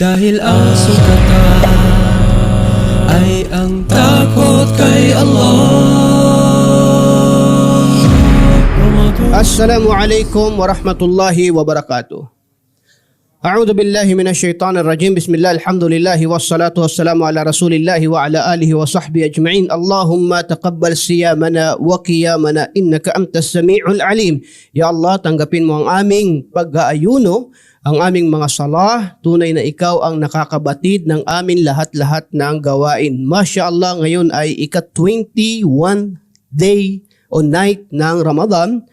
Dahil ang sugatan ay ang takot kay Allah. Assalamualaikum warahmatullahi wabarakatuh. A'udzu billahi minasyaitonir rajim. Bismillah, alhamdulillah, wassalatu wassalamu ala rasulillah wa ala alihi wa sahbihi ajma'in. Allahumma taqabbal siyamana wa qiyamana innaka antas sami'ul alim. Ya Allah, tanggapin mo ang aming pag-aayuno, ang aming mga salah. Tunay na ikaw ang nakakabatid ng amin lahat-lahat ng gawain. Masya Allah, ngayon ay ika-21 day o night ng Ramadan.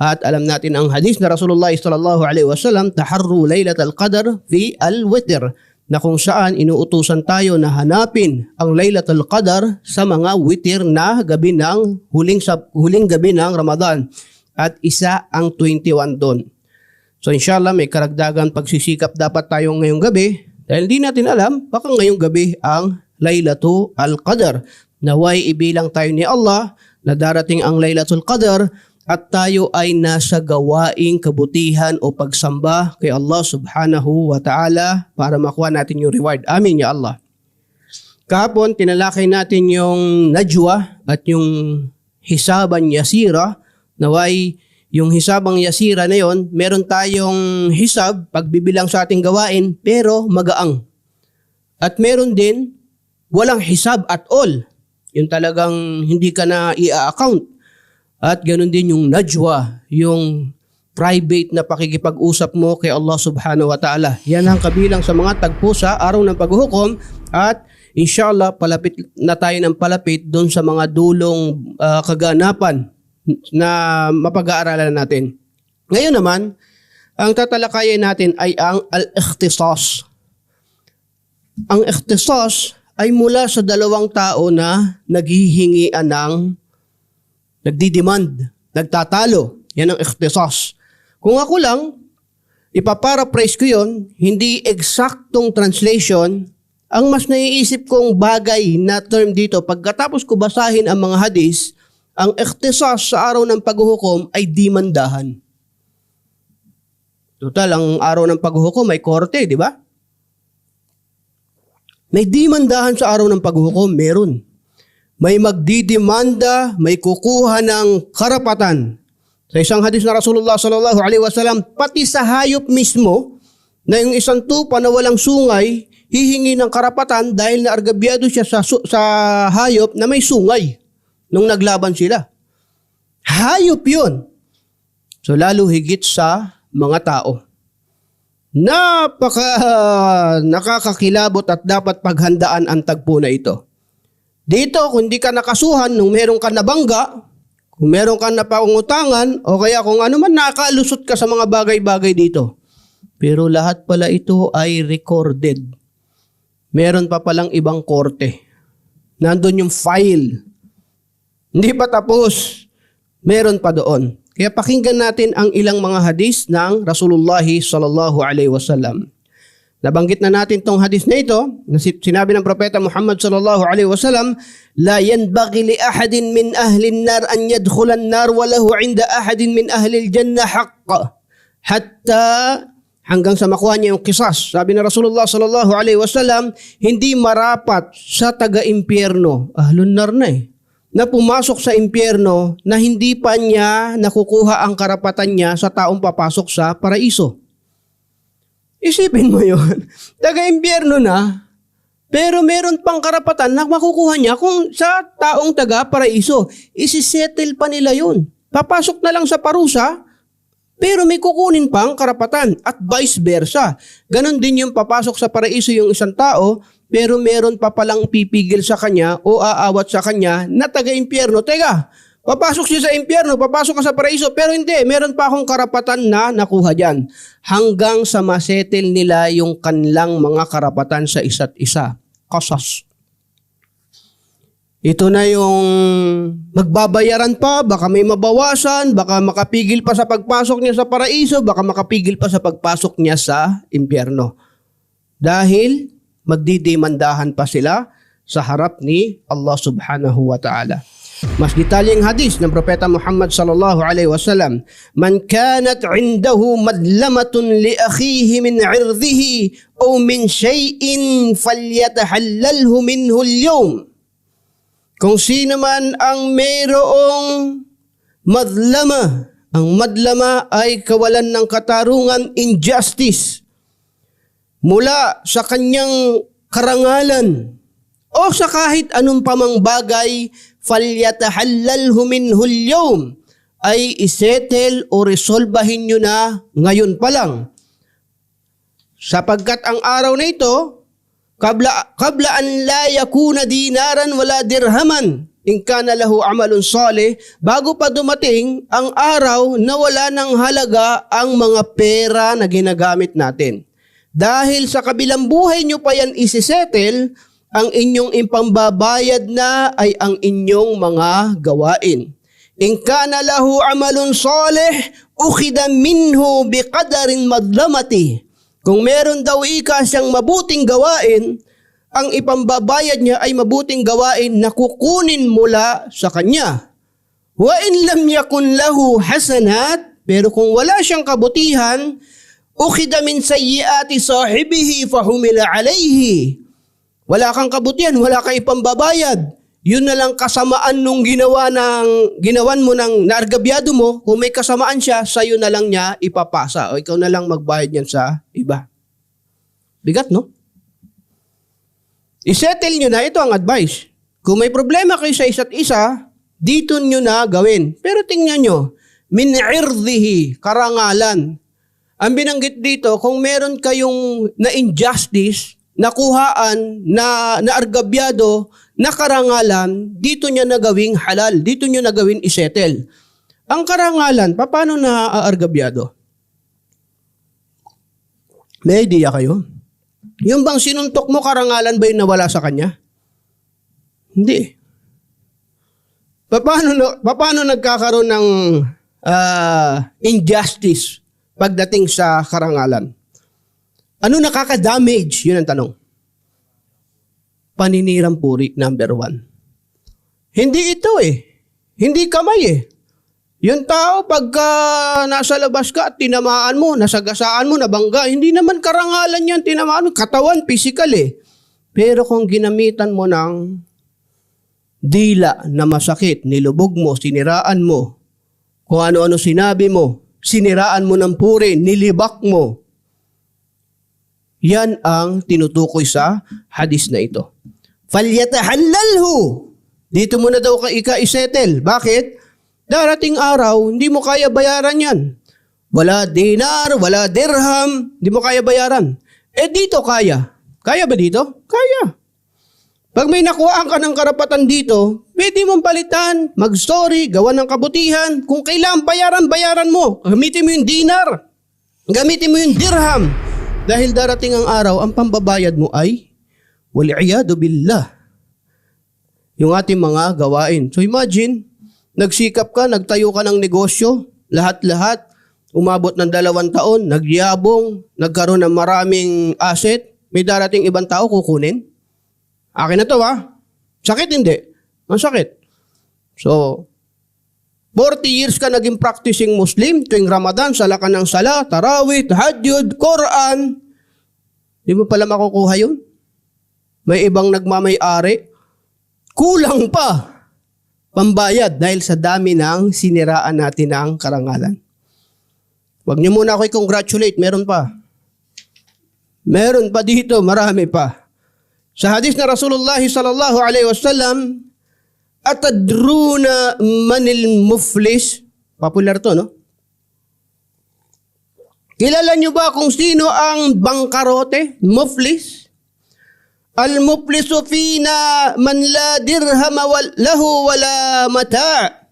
At alam natin ang hadis na Rasulullah sallallahu alaihi wasallam, taharru laylatul qadr fi al-witr, na kung saan inuutusan tayo na hanapin ang laylatul qadr sa mga witir na gabi ng huling gabi ng Ramadan. At isa ang 21 doon. So inshallah may karagdagan pagsisikap dapat tayo ngayong gabi, dahil di natin alam baka ngayong gabi ang Laylatul Qadr. Naway ibilang tayo ni Allah na darating ang Laylatul Qadr at tayo ay nasa gawaing kabutihan o pagsamba kay Allah subhanahu wa ta'ala para makuha natin yung reward. Amin ya Allah. Kahapon tinalakay natin yung Najwa at yung Hisaban Yasira. Naway yung hisabang yasira na yon, meron tayong hisab, pagbibilang sa ating gawain, pero magaang. At meron din, walang hisab at all. Yung talagang hindi ka na i-account. At ganoon din yung najwa, yung private na pakikipag-usap mo kay Allah subhanahu wa ta'ala. Yan ang kabilang sa mga tagpo sa araw ng paghuhukom. At inshallah, palapit na tayo ng palapit doon sa mga dulong kaganapan na mapag-aaralan natin. Ngayon naman, ang tatalakayin natin ay ang al-ikhtisas. Ang ikhtisas ay mula sa dalawang tao na naghihingian ng nagdidemand, nagtatalo. Yan ang ikhtisas. Kung ako lang, ipaparaphrase ko yon, hindi eksaktong translation. Ang mas naiisip kong bagay na term dito, pagkatapos ko basahin ang mga hadis, ang ikhtisas sa araw ng paghuhukom ay dimandahan. Total, ang araw ng paghuhukom may korte, di ba? May dimandahan sa araw ng paghuhukom, meron. May magdidemanda, may kukuha ng karapatan. Sa isang hadis na Rasulullah sallallahu alaihi wasallam, pati sa hayop mismo, na yung isang tupa na walang sungay, hihingi ng karapatan dahil naargabyado siya sa hayop na may sungay. Nung naglaban sila. Hayop yun. So lalo higit sa mga tao. Nakakakilabot at dapat paghandaan ang tagpo na ito. Dito, kung di ka nakasuhan, nung meron ka nabangga, kung meron ka napaungutangan, o kaya kung ano man nakalusot ka sa mga bagay-bagay dito. Pero lahat pala ito ay recorded. Meron pa palang ibang korte. Nandun yung file. Hindi pa tapos. Meron pa doon. Kaya pakinggan natin ang ilang mga hadis ng Rasulullah sallallahu alaihi wasallam. Nabanggit na natin tong hadis na ito. Sinabi ng Propeta Muhammad sallallahu alaihi wasallam, la yanbaghi li ahadin min ahli an-nar an yadkhula an-nar wa lahu 'inda ahadin min ahli al-jannah haqq. Hatta hanggang sa makuha niya yung qisas. Sabi na Rasulullah sallallahu alaihi wasallam, hindi marapat sa taga-impyerno, ahlun nar na na pumasok sa impyerno na hindi pa niya nakukuha ang karapatan niya sa taong papasok sa paraiso. Isipin mo yun. Taga-impyerno na, pero meron pang karapatan na makukuha niya kung sa taong taga-paraiso. Isisettle pa nila yun. Papasok na lang sa parusa, pero may kukunin pang karapatan at vice versa. Ganon din yung papasok sa paraiso yung isang tao, pero meron pa palang pipigil sa kanya o aawat sa kanya na taga-impyerno. Teka, papasok siya sa impyerno, papasok ka sa paraiso, pero hindi, meron pa akong karapatan na nakuha dyan. Hanggang sa masettle nila yung kanilang mga karapatan sa isa't isa. Qasas. Ito na yung magbabayaran pa, baka may mabawasan, baka makapigil pa sa pagpasok niya sa paraiso, baka makapigil pa sa pagpasok niya sa impyerno. Dahil magdidemandahan pa sila sa harap ni Allah subhanahu wa ta'ala. Mas detalyeng hadis ng Propeta Muhammad sallallahu alaihi wasallam, "Man kanat 'indahu madlamatun li akhihi min 'irdihi aw min shay'in falyatahallalhu minhu al-yawm." Kung sino man ang mayroong madlama, ang madlama ay kawalan ng katarungan, injustice, mula sa kanyang karangalan o sa kahit anong pamang bagay, falyatahallalhu minhu al-yawm, ay isettle o resolbahin nyo na ngayon pa lang. Sapagkat ang araw na ito, qabla an la yakuna dinaran wala dirhaman, in kana lahu amalun salih, bago pa dumating ang araw na wala ng halaga ang mga pera na ginagamit natin. Dahil sa kabilang buhay nyo pa yan isisettle, ang inyong impambabayad na ay ang inyong mga gawain. In kana lahu amalun salih, ukhida minhu biqadarin madlamati. Kung meron daw ika siyang mabuting gawain, ang ipambabayad niya ay mabuting gawain na kukunin mula sa kanya. Wa in lam yakun lahu hasanat, pero kung wala siyang kabutihan, ukhida min sayyiati sahibihi fahumila alayhi. Wala kang kabutihan, wala kang ipambabayad. Yun na lang kasamaan nung ginawan mo ng naargabyado mo. Kung may kasamaan siya, sa'yo na lang niya ipapasa o ikaw na lang magbayad niyan sa iba. Bigat, no? Isettle nyo na, ito ang advice. Kung may problema kayo sa isa't isa, dito nyo na gawin. Pero tingnan nyo, min irdihi, karangalan. Ang binanggit dito, kung meron kayong na-injustice, nakuhaan, naargabyado, na karangalan, dito niya nagawing halal, dito niya nagawin isettle. Ang karangalan, paano na-aargabyado? May idea kayo? Yung bang sinuntok mo, karangalan ba yung nawala sa kanya? Hindi. Paano nagkakaroon ng injustice pagdating sa karangalan? Ano nakaka-damage? Yun ang tanong. Paninirang puri, number 1. Hindi ito Hindi kamay Yung tao, pagka nasa labas ka at tinamaan mo, nasagasaan mo, nabangga, hindi naman karangalan yan, tinamaan mo, katawan, physical Pero kung ginamitan mo ng dila na masakit, nilubog mo, siniraan mo, kung ano-ano sinabi mo, siniraan mo ng puri, nilibak mo, yan ang tinutukoy sa hadis na ito. Falyatahallalhu. Dito mo na daw ika-isettle. Bakit? Darating araw, hindi mo kaya bayaran yan. Wala dinar, wala dirham, hindi mo kaya bayaran. Dito kaya. Kaya ba dito? Kaya. Pag may nakuhaan ka ng karapatan dito, pwede mong palitan, mag-story, gawa ng kabutihan. Kung kailangan bayaran mo. Gamitin mo yung dinar. Gamitin mo yung dirham. Dahil darating ang araw, ang pambabayad mo ay wal'iyadu billah. Yung ating mga gawain. So imagine, nagsikap ka, nagtayo ka ng negosyo, lahat-lahat, umabot ng 2 taon, nagyabong, nagkaroon ng maraming asset, may darating ibang tao kukunin. Akin na to Sakit hindi? Ang sakit. So, 40 years ka naging practicing Muslim, tuwing Ramadan, sala ka ng sala, tarawih, tahajjud, Quran. Di mo pala makukuha yun? May ibang nagmamay-ari. Kulang pa pambayad dahil sa dami ng siniraan natin ng karangalan. Huwag niyo muna ako i-congratulate, meron pa. Meron pa dito, marami pa. Sa hadis na Rasulullah sallallahu alaihi wasallam, atadruna manil muflis? Popular to, no? Kilala nyo ba kung sino ang bangkarote? Muflis? Al-muflisu fina man la dirhama lahu wala mata.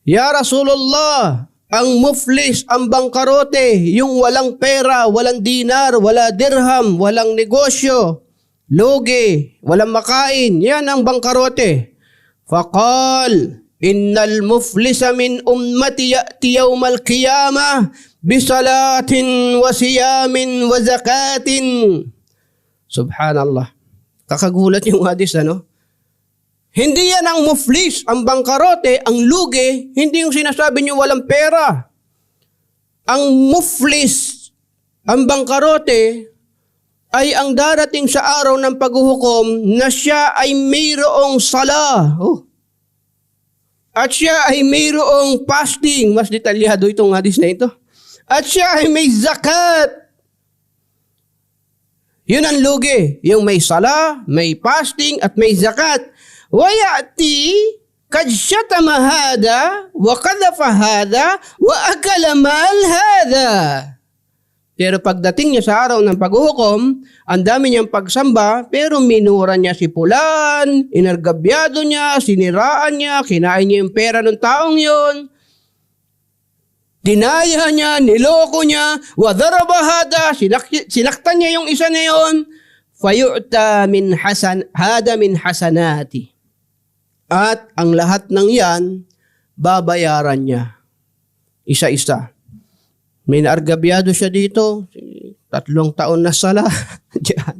Ya Rasulullah, ang muflis, ang bangkarote, yung walang pera, walang dinar, wala dirham, walang negosyo, lugi, walang makain, yan ang bangkarote. Faqal, innal muflisa min ummati ya'ti yawmal qiyamah bisalatin wa siyamin wa zakatin. Subhanallah. Kakagulat yung hadis, ano? Hindi yan ang muflis, ang bangkarote, ang lugi, hindi yung sinasabi niyo walang pera. Ang muflis, ang bangkarote, ay ang darating sa araw ng paghuhukom na siya ay mayroong sala. At siya ay mayroong fasting. Mas detalyado itong hadis na ito. At siya ay may zakat. Yun ang lugi. Yung may sala, may fasting, at may zakat. وَيَأْتِي قَدْ شَتَمَ هَذَا وَقَذَفَ هَذَا وَأَكَلَ مَالَ هَذَا. Pero pagdating niya sa araw ng paghuhukom, ang dami niyang pagsamba, pero minura niya si Pulan, inargabyado niya, siniraan niya, kinain niya yung pera ng taong yon, dinaya niya, niloko niya, wadarabahada, sinaktan niya yung isa na yon, fayu'ta min hada min hasanati. At ang lahat ng yan, babayaran niya. Isa-isa. May naargabyado siya dito, 3 taon na sala. Diyan.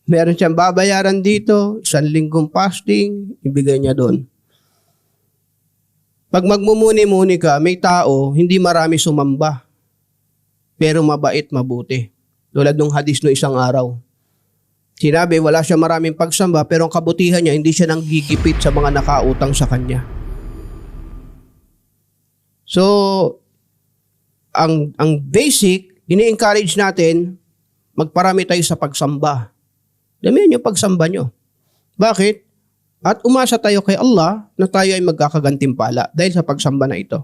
Meron siyang babayaran dito, 1 linggong fasting, ibigay niya doon. Pag magmumuni-muni ka, may tao, hindi marami sumamba. Pero mabait, mabuti. Tulad ng hadis no isang araw. Sinabi, wala siya maraming pagsamba, pero ang kabutihan niya, hindi siya nang gigipit sa mga nakautang sa kanya. So, ang basic, ini-encourage natin, magparami tayo sa pagsamba. Damihan niyo pagsamba niyo. Bakit? At umasa tayo kay Allah na tayo ay magkakagantimpala dahil sa pagsamba na ito.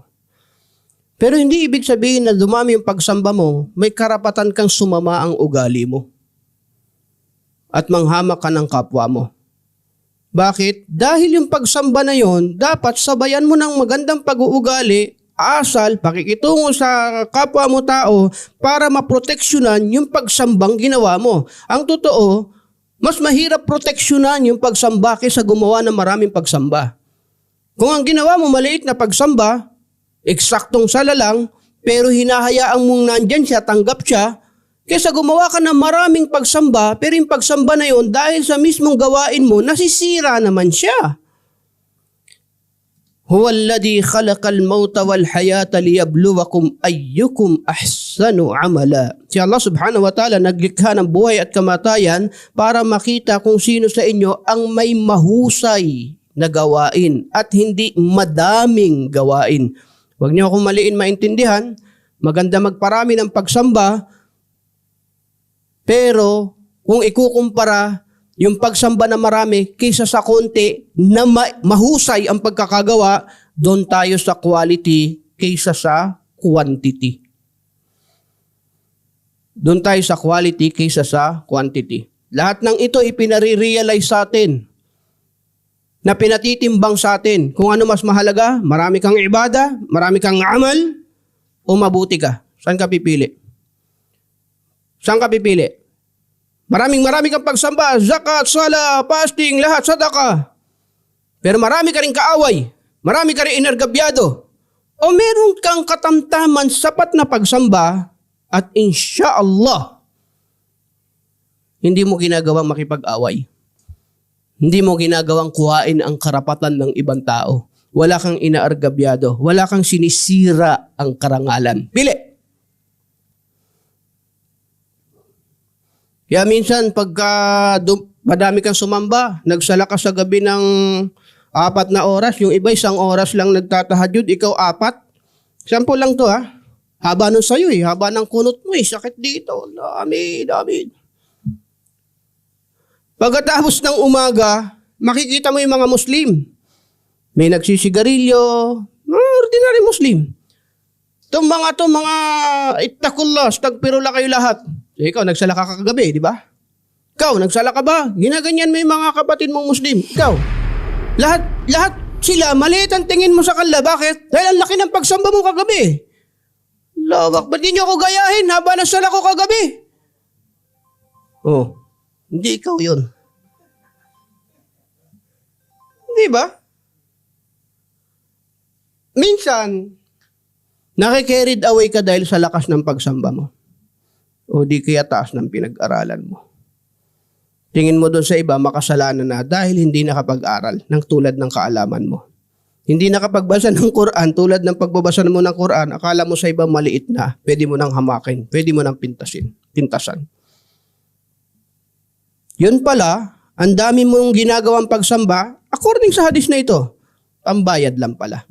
Pero hindi ibig sabihin na dumami yung pagsamba mo, may karapatan kang sumama ang ugali mo. At manghamak ka ng kapwa mo. Bakit? Dahil yung pagsamba na yon, dapat sabayan mo ng magandang pag-uugali, asal, pakikitungo sa kapwa mo tao para maproteksyonan yung pagsambang ginawa mo. Ang totoo, mas mahirap proteksyonan yung pagsamba kaysa gumawa ng maraming pagsamba. Kung ang ginawa mo maliit na pagsamba, eksaktong sala lang, pero hinahayaan mong nandyan siya, tanggap siya, kaysa gumawa ka ng maraming pagsamba, pero yung pagsamba na yon dahil sa mismong gawain mo, nasisira naman siya. Huwa alladhi khalaqal mauta wal hayata liyabluwakum ayyukum ahsanu amala. Si Allah subhanahu wa ta'ala naglikha ng buhay at kamatayan para makita kung sino sa inyo ang may mahusay na gawain at hindi madaming gawain. Huwag niyo akong maliin maintindihan. Maganda magparami ng pagsamba, pero kung ikukumpara yung pagsamba na marami kaysa sa konti na mahusay ang pagkakagawa, doon tayo sa quality kaysa sa quantity. Doon tayo sa quality kaysa sa quantity. Lahat ng ito ipinare-realize sa atin, na pinatitimbang sa atin kung ano mas mahalaga, marami kang ibada, marami kang amal, o mabuti ka. Saan ka pipili? Saan ka pipili? Marami kang pagsamba, zakat, sala, fasting, lahat, sadaka. Pero marami ka rin kaaway, marami ka rin inargabyado. O meron kang katamtaman, sapat na pagsamba, at insyaallah, hindi mo ginagawang makipag-away. Hindi mo ginagawang kuhain ang karapatan ng ibang tao. Wala kang inaargabyado, wala kang sinisira ang karangalan. Pili! Kaya minsan pagka madami kang sumamba, nagsala ka sa gabi ng 4 na oras, yung iba 1 oras lang nagtatahajud, ikaw 4. Sample lang to ha. Haba nun sa'yo haba ng kunot mo sakit dito. Dami. Pagkatapos ng umaga, makikita mo yung mga Muslim. May nagsisigarilyo, ordinary Muslim. Itong mga ittakullah, astagfirullah kayo lahat. Ikaw, nagsala ka kagabi, di ba? Ikaw, nagsala ka ba? Ginaganyan mo yung mga kapatid mong Muslim. Ikaw, lahat sila, maliit ang tingin mo sa kanila. Bakit? Dahil ang laki ng pagsamba mo kagabi. Lawak, ba't di niyo ako gayahin haba nagsala ko kagabi? Oh, hindi ikaw yun. Di ba? Minsan, nakikarried away ka dahil sa lakas ng pagsamba mo. O di kaya taas ng pinag-aralan mo. Tingin mo doon sa iba, makasalanan na dahil hindi nakapag-aral ng tulad ng kaalaman mo. Hindi nakapagbasa ng Quran tulad ng pagbabasa mo ng Quran, akala mo sa iba maliit na, pwede mo nang hamakin, pwede mo nang pintasan. Yun pala, ang dami mong ginagawang pagsamba, according sa hadis na ito, pambayad lang pala.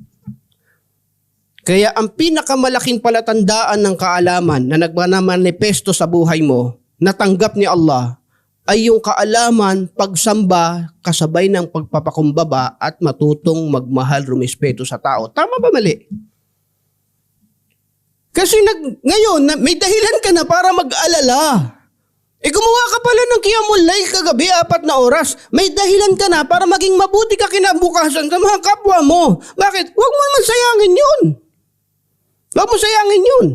Kaya ang pinakamalaking palatandaan ng kaalaman na nagmanifesto sa buhay mo, natanggap ni Allah, ay yung kaalaman, pagsamba, kasabay ng pagpapakumbaba at matutong magmahal, rumispeto sa tao. Tama ba mali? Kasi ngayon, may dahilan ka na para mag-alala. Gumawa ka pala ng qiyamul layl kagabi, 4 na oras. May dahilan ka na para maging mabuti ka kinabukasan sa mga kapwa mo. Bakit? Huwag mo naman sayangin yun. Huwag mo sayangin yun.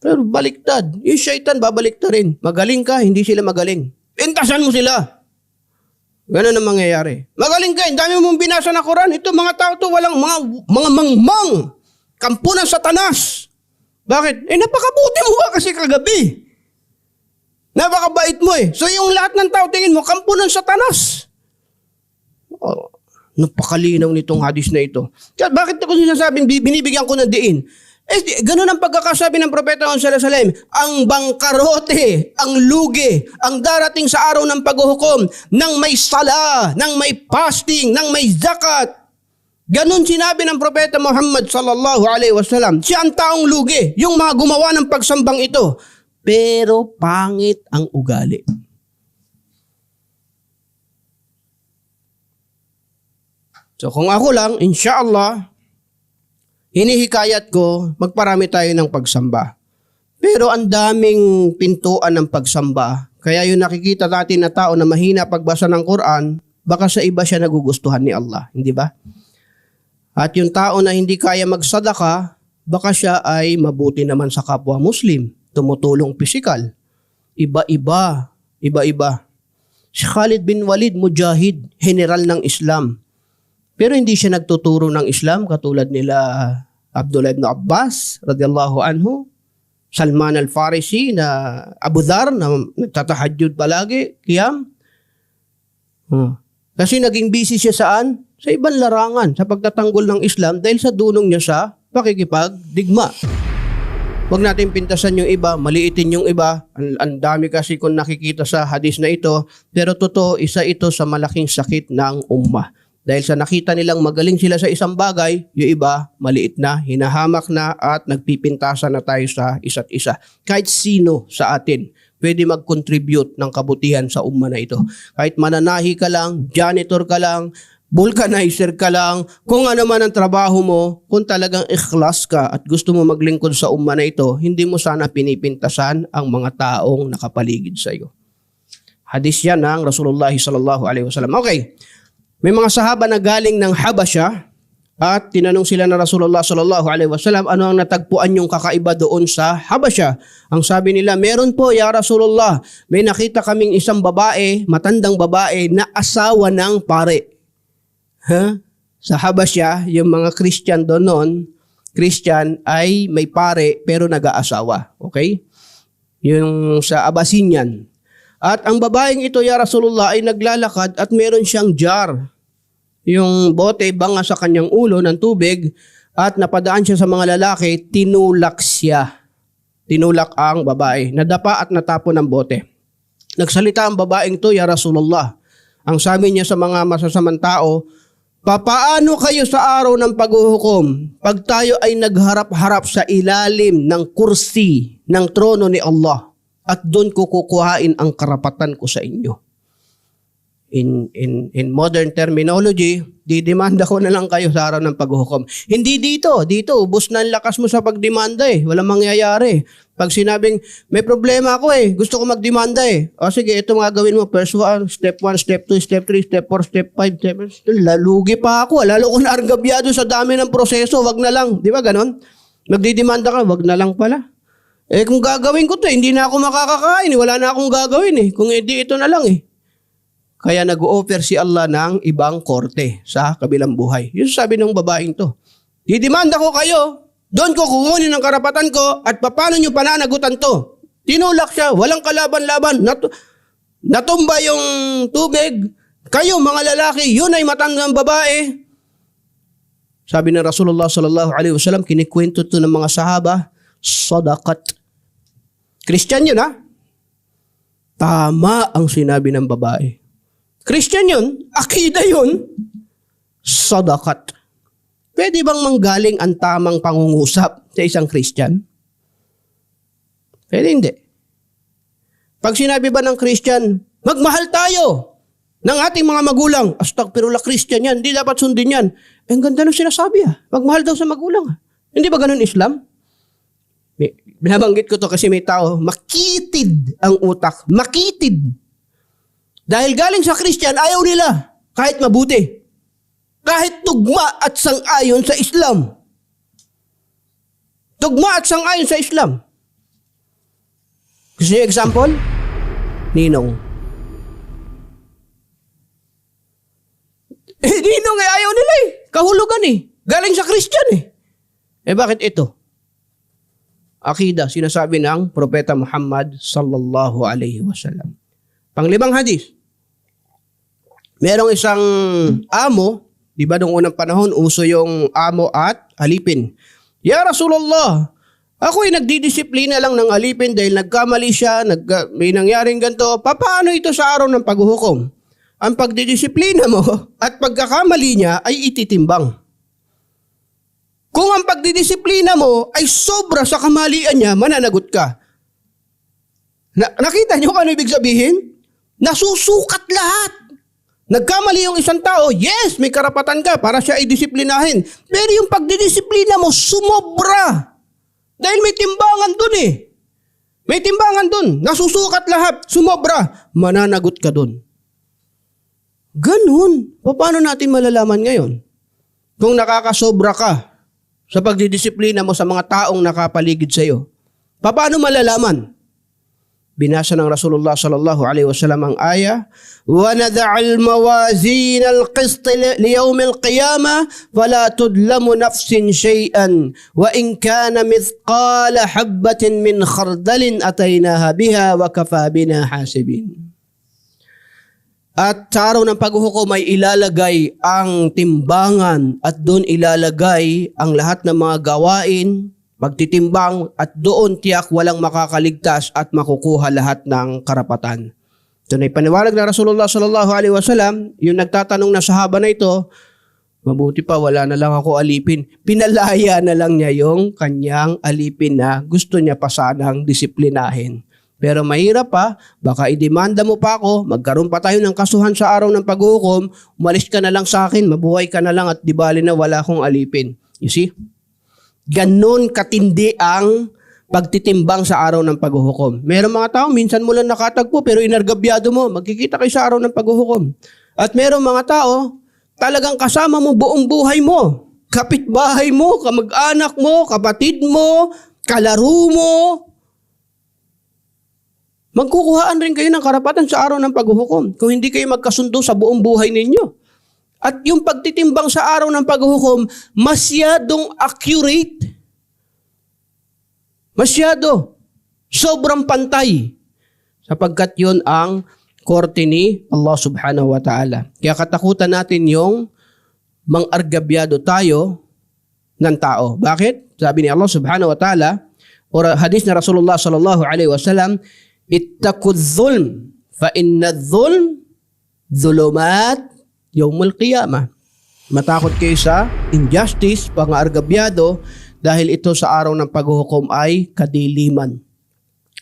Pero baliktad. Yung syaitan babaliktarin. Magaling ka, hindi sila magaling. Pintasan mo sila. Ganun ang mangyayari. Magaling ka, ang dami mong binasa na Quran. Ito mga tao to walang mga mangmang. Kampo ng Satanas. Bakit? Napakabuti mo ka kasi kagabi. Napakabait mo eh. So yung lahat ng tao tingin mo, kampo ng Satanas. Oh, napakalinaw nitong hadis na ito. Kaya bakit ako sinasabing binibigyan ko ng diin? Ganun ang pagkakasabi ng Propeta Muhammad sallallahu alaihi wasallam, ang bangkarote, ang lugi, ang darating sa araw ng paghuhukom, ng may sala, ng may fasting, ng may zakat. Ganun sinabi ng Propeta Muhammad sallallahu alaihi wasallam. Siya ang taong lugi, yung mga gumawa ng pagsambang ito. Pero pangit ang ugali. So kung ako lang, inshallah, hinihikayat ko, magparami tayo ng pagsamba. Pero ang daming pintuan ng pagsamba. Kaya yung nakikita natin na tao na mahina pagbasa ng Quran, baka sa iba siya nagugustuhan ni Allah. Hindi ba? At yung tao na hindi kaya magsadaka, baka siya ay mabuti naman sa kapwa Muslim. Tumutulong pisikal. Iba-iba. Si Khalid bin Walid, mujahid, general ng Islam. Pero hindi siya nagtuturo ng Islam katulad nila Abdullah ibn Abbas radiyallahu anhu, Salman al-Farisi na Abu Dhar na nagtatahajjud palagi, qiyam. Kasi naging busy siya saan? Sa ibang larangan, sa pagtatanggol ng Islam dahil sa dunong niya sa pakikipagdigma. Huwag natin pintasan yung iba, maliitin yung iba. Ang dami kasi kung nakikita sa hadis na ito, pero totoo, isa ito sa malaking sakit ng ummah. Dahil sa nakita nilang magaling sila sa isang bagay, yung iba maliit na, hinahamak na at nagpipintasan na tayo sa isa't isa. Kahit sino sa atin pwede mag-contribute ng kabutihan sa ummah na ito. Kahit mananahi ka lang, janitor ka lang, vulcanizer ka lang, kung ano man ang trabaho mo, kung talagang ikhlas ka at gusto mo maglingkod sa ummah na ito, hindi mo sana pinipintasan ang mga taong nakapaligid sa iyo. Hadis yan ng Rasulullah sallallahu alaihi wasallam. Okay. May mga sahaba na galing ng Habasha at tinanong sila ng Rasulullah sallallahu alaihi wasallam, ano ang natagpuan yung kakaiba doon sa Habasha? Ang sabi nila, meron po ya Rasulullah, may nakita kaming isang babae, matandang babae na asawa ng pare. Sa Habasha, yung mga Christian doon noon, Christian ay may pare pero nag-aasawa. Okay? Yung sa Abyssinian. At ang babaeng ito, ya Rasulullah, ay naglalakad at meron siyang jar. Yung bote banga sa kanyang ulo ng tubig at napadaan siya sa mga lalaki, tinulak siya. Tinulak ang babae. Nadapa at natapon ng bote. Nagsalita ang babaeng to, ya Rasulullah. Ang sabi niya sa mga masasamang tao, papaano kayo sa araw ng paghuhukom pag tayo ay nagharap-harap sa ilalim ng kursi ng trono ni Allah at doon ko kukuhain ang karapatan ko sa inyo? In modern terminology, didemanda ko na lang kayo sa araw ng paghuhukom. Hindi dito, ubos na ang lakas mo sa pagdemanda eh. Walang mangyayari. Pag sinabing, may problema ako eh, gusto ko magdemanda eh. O sige, ito mga gawin mo. First one, step 1, step 2, step 3, step 4, step 5, lalugi pa ako. Lalo ko na argabyado sa dami ng proseso, wag na lang. Di ba ganon? Magdidemanda ka, wag na lang pala. Kung gagawin ko to, hindi na ako makakakain. Wala na akong gagawin eh. Kung hindi, ito na lang eh. Kaya nag-o-offer si Allah ng ibang korte sa kabilang buhay. Yun sabi ng babaeng to. Didemanda ko kayo, doon ko kukunin ang karapatan ko at paano nyo pananagutan to? Tinulak siya, walang kalaban-laban. natumba yung tubig, kayo mga lalaki, yun ay matandang babae. Sabi ng Rasulullah sallallahu alaihi wasallam, kinikwento to ng mga sahaba, sadaqat. Christian yun, ha? Tama ang sinabi ng babae. Christian yun, akida yun, sadaqat. Pwede bang manggaling ang tamang pangungusap sa isang Christian? Pwede hindi. Pag sinabi ba ng Christian, magmahal tayo ng ating mga magulang, astagfirullah, Christian yan, hindi dapat sundin yan. Ang ganda ng sinasabi, magmahal daw sa magulang. Hindi ba ganun Islam? Binabanggit ko to kasi may tao, makitid ang utak. Makitid. Dahil galing sa Christian, ayaw nila. Kahit mabuti. Kahit tugma at sang-ayon sa Islam. Tugma at sang-ayon sa Islam. Gusto niyo example? Ninong. Ninong ay ayaw nila eh. Kahulugan eh. Galing sa Christian eh. Bakit ito? Akida, sinasabi ng Propeta Muhammad sallallahu alaihi wasallam. Panglimang hadis. Merong isang amo, di ba noong unang panahon, uso yung amo at alipin. Ya Rasulullah, ako ay nagdidisiplina lang ng alipin dahil nagkamali siya, may nangyaring ganito. Paano ito sa araw ng paghuhukom? Ang pagdidisiplina mo at pagkakamali niya ay ititimbang. Kung ang pagdidisiplina mo ay sobra sa kamalian niya, mananagot ka. Nakita niyo kung ano ibig sabihin? Nasusukat lahat. Nagkamali yung isang tao, yes, may karapatan ka para siya ay disiplinahin. Pero yung pagdidisiplina mo, sumobra. Dahil may timbangan dun eh. May timbangan dun. Nasusukat lahat, sumobra. Mananagot ka dun. Ganun. Paano natin malalaman ngayon? Kung nakakasobra ka sa pagdidisiplina mo sa mga taong nakapaligid sa iyo. Paano malalaman? Binasa ng Rasulullah sallallahu alaihi wasallam ang aya, "Wa nad'al mawazin al-qist li yawm al-qiyamah fala tudlamu nafsin shay'an wa in kana mithqala habatin min khardalin ataynaha biha wa kafa bina hasibin." At sa araw ng paghuhukom ay ilalagay ang timbangan at doon ilalagay ang lahat ng mga gawain, pagtitimbang at doon tiyak walang makakaligtas at makukuha lahat ng karapatan. Ito na ipaniwalag na Rasulullah sallallahu alaihi wasallam, yung nagtatanong na sahaba na ito, mabuti pa wala na lang ako alipin. Pinalaya na lang niya yung kanyang alipin na gusto niya pa sanang disiplinahin. Pero mahirap pa, baka idemanda mo pa ako, magkaroon pa tayo ng kasuhan sa araw ng paghuhukom, umalis ka na lang sa akin, mabuhay ka na lang at di bali na wala akong alipin. You see? Ganon katindi ang pagtitimbang sa araw ng paghuhukom. Meron mga tao, minsan mo lang nakatagpo pero inargabyado mo, magkikita kayo sa araw ng paghuhukom. At meron mga tao, talagang kasama mo buong buhay mo. Kapitbahay mo, kamag-anak mo, kapatid mo, kalaro mo, magkukuhaan rin kayo ng karapatan sa araw ng paghuhukom kung hindi kayo magkasundo sa buong buhay ninyo. At yung pagtitimbang sa araw ng paghuhukom, masyadong accurate. Masyado. Sobrang pantay. Sapagkat yun ang korte ni Allah subhanahu wa ta'ala. Kaya katakutan natin yung mang-argabyado tayo ng tao. Bakit? Sabi ni Allah subhanahu wa ta'ala, o hadis na Rasulullah sallallahu alaihi wasallam, ittaqudh dhulm fa inna dhulm dhulumat yawmul qiyamah. Matakot kayo sa injustice, pang-argabyado, dahil ito sa araw ng paghuhukom ay kadiliman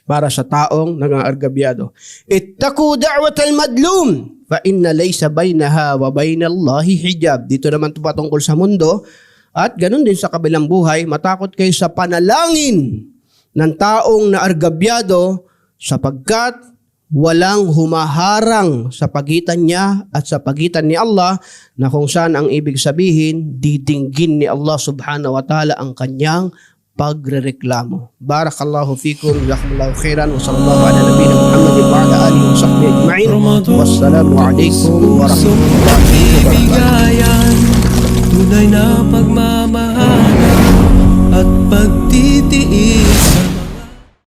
para sa taong nang-argabyado. Ittaqu da'watal madlum fa inna laysa bainaha wa bainallahi hijab. Dito naman ito patungkol sa mundo at ganun din sa kabilang buhay, matakot kayo sa panalangin ng taong naargabyado sapagkat walang humaharang sa pagitan niya at sa pagitan ni Allah na kung saan ang ibig sabihin, didinggin ni Allah subhanahu wa ta'ala ang kanyang pagrereklamo. Barakallahu fikum, jazakumullahu khairan, wa sallallahu ala nabiyina Muhammadin wa ala alihi wa sahbihi ajma'in. Wassalamu alaikum warahmatullahi wabarakatuh. Tunay na pagmamahal at pagtitiis